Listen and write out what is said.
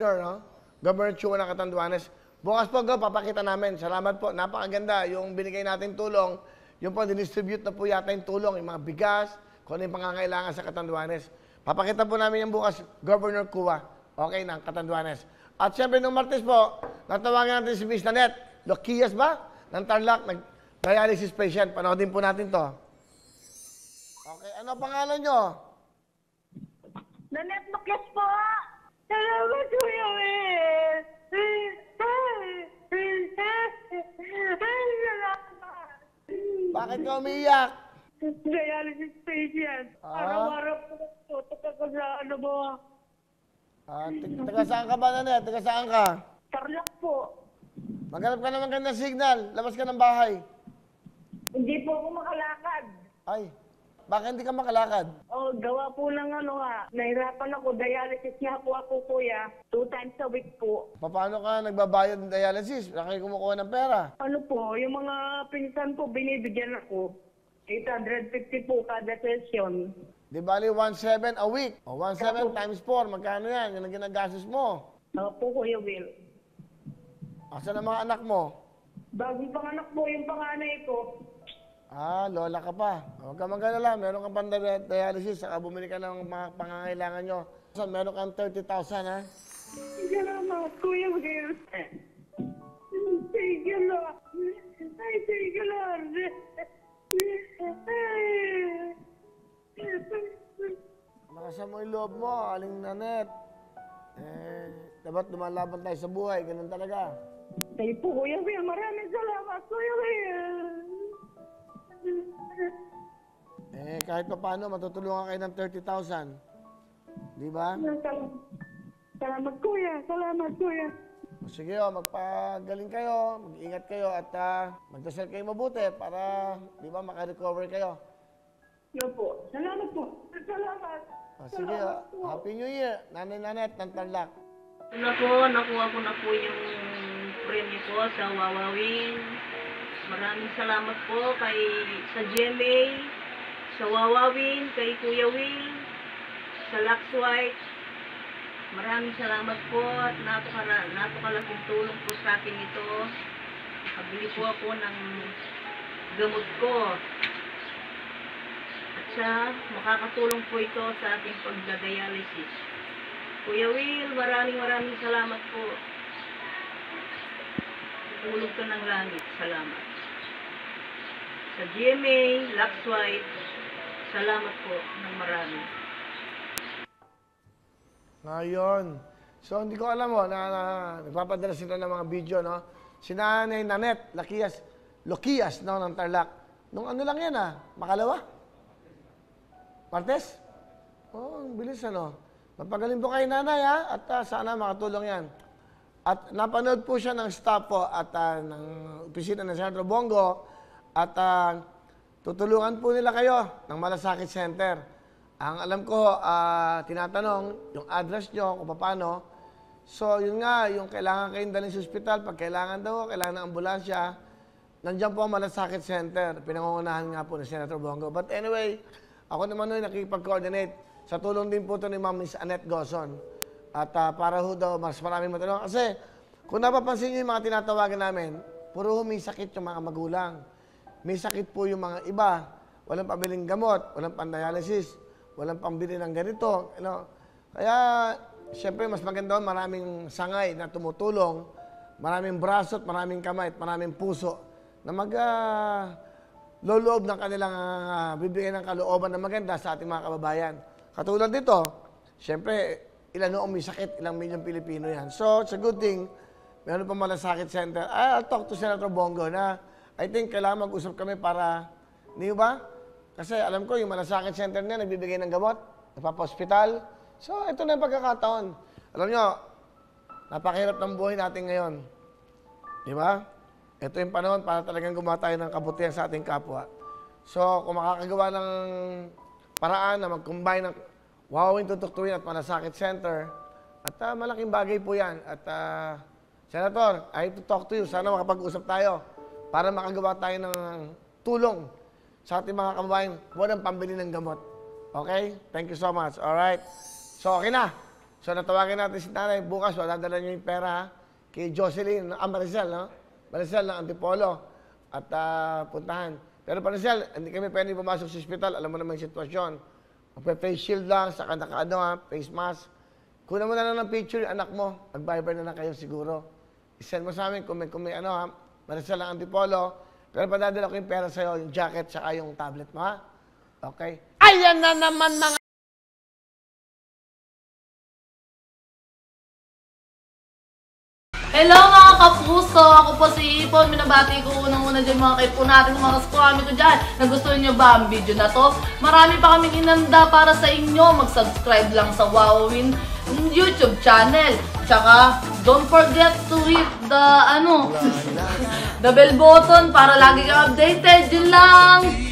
No? Governor Chua ng Catanduanes. Bukas po, papakita namin. Salamat po. Napakaganda. Yung binigay natin tulong, yung po, dinistribute na po yata yung tulong, yung mga bigas, kung ano yung pangangailangan sa Catanduanes. Papakita po namin yung bukas, Governor Chua, okay, ng Catanduanes. At siyempre, nung Martes po, natawagan natin si Miss Nanette Loquias ba? Ng Tarlac, nag-dialysis patient. Panoodin po natin to. Okay, ano pangalan nyo? Nanette Loquias po! Salamat, Kuya Will! Bakit ka umiiyak? Dialysis patient. Araw-araw po tutok ako sa ano mo. Taga saan ka ba, Nanette? Taga saan ka? Tarlac po. Maghanap ka ng magandang signal. Labas ka ng bahay. Hindi po ako makalakad. Ay, bakit hindi ka makalakad? Oh, gawa po ng ano nga. Nahirapan ako. Dialysis nga po ako, Kuya. 2 times a week po. Paano ka nagbabayad ng dialysis? Wala kayo kumukuha ng pera. Ano po, yung mga pinsan po, binibigyan ako. 850 po kada session. Di bali 1.7 a week. O 1.7 times 4. Magkano yan? Yan ang ginagastos mo. Opo, Kuya Will. Asan ang mga anak mo? Bagong panganak po yung panganay ko. Lola ka pa. Huwag ka mag-alala. Meron kang dialysis. Saka bumili ka ng mga pangangailangan nyo. So, meron kang 30,000, ha? Salamat, Kuya Will. Thank you, Lord. Ay, thank you, Lord. Lakasan mo yung loob mo, Aling Nanette. Dapat lumalaban tayo sa buhay. Ganun talaga. Ay po, Kuya Will. Maraming salamat, Kuya Will. Kahit pa paano, matutulungan kayo ng 30,000. Di ba? Salamat, Kuya. Salamat, Kuya. Sige, magpagaling kayo, mag-ingat kayo, at magdasal kayo mabuti para, di ba, makarecover kayo. Yo po. Salamat po. Salamat. Sige, Happy New Year, Nanay Nanette ng Tarlac. Nakuha ko na po yung premyo ko sa Wawawin. Maraming salamat po sa GMA, sa Wawawin, kay Kuya Will, sa Lux White. Maraming salamat po at napakalaking tulong po sa akin ito. Nakabili po ako ng gamot ko. At makakatulong po ito sa ating pagdadialysis. Kuya Will, maraming salamat po. Tulog ka ng langit. Salamat. Sa GMA, Lux White, salamat po ng marami. Ngayon. So, hindi ko alam mo na nagpapadala sila ng mga video, no? Si Nanay Nanette Loquias, no, ng Tarlac. Nung ano lang yan, makalawa? Martes? Ang bilis, ano? Magpagaling po kayo, Nanay, at sana makatulong yan. At napanood po siya ng staff po at ng opisina ng Senador Bongo at tutulungan po nila kayo ng Malasakit Center. Ang alam ko, tinatanong yung address nyo kung paano. So, yun nga, yung kailangan kayong dalhin sa ospital, pag kailangan daw, kailangan ng ambulansya, nandiyan po ang Malasakit Center. Pinangungunahan nga po ni Senator Bongo. But anyway, ako naman nun nakikipag-coordinate. Sa tulong din po ito ni Ma'am Miss Annette Gozon. At para ho daw, mas maraming matulungan. Kasi, kung napapansin nyo yung mga tinatawagan namin, puro may sakit yung mga magulang. May sakit po yung mga iba. Walang pabiling gamot, walang pandialysis, walang pambili ng ganito. You know? Kaya, siyempre, mas maganda maraming sangay na tumutulong, maraming braso at maraming kamay at maraming puso na loloob ng kanilang bibigyan ng kalooban na maganda sa ating mga kababayan. Katulad dito, siyempre, ilan noong may sakit, ilang milyong Pilipino yan. So, it's a good thing, meron pa Malasakit Center. I'll talk to Senator Bongo na I think kailangan mag-usap kami para, hindi ba? Kasi alam ko, yung Malasakit Center niya, nagbibigay ng gamot, nagpapa-hospital. So, ito na yung pagkakataon. Alam nyo, napakahirap ng buhay natin ngayon. Di ba? Ito yung panahon para talagang gumawa tayo ng kabutihan sa ating kapwa. So, kung makakagawa ng paraan na mag-combine ng Wawawin, Tutuktuin at Malasakit Center, at malaking bagay po yan. At Senator, I have to talk to you. Sana makapag-usap tayo para makagawa tayo ng tulong sa ating mga kababayan. Walang pambili ng gamot. Okay? Thank you so much. Alright? So, okay na. So, natawagin natin si nanay. Bukas, dadala niyo yung pera ha? Kay Jocelyn, Maricel, no? Maricel ng Antipolo. At puntahan. Pero Maricel, hindi kami pwede pumasok sa ospital. Alam mo naman yung sitwasyon. Magpe-face shield lang, saka face mask. Kunan mo na lang ng picture yung anak mo. Mag-Viber na lang kayo siguro. I-send mo sa amin kung may ano ha. Maricel ng Antipolo. Pero padadala ko yung pera sa'yo, yung jacket, saka yung tablet mo ha. Okay? Ayan na naman mga... Hello mga kapuso! Ako po si Ipon. Minabati ko unang-una dyan mga kaipo natin, mga kaskwami ko dyan. Nagustuhan nyo ba ang video na to? Marami pa kaming inanda para sa inyo. Mag-subscribe lang sa Wowin YouTube channel. Tsaka, don't forget to hit the, the bell button para lagi kang updated. Yun lang!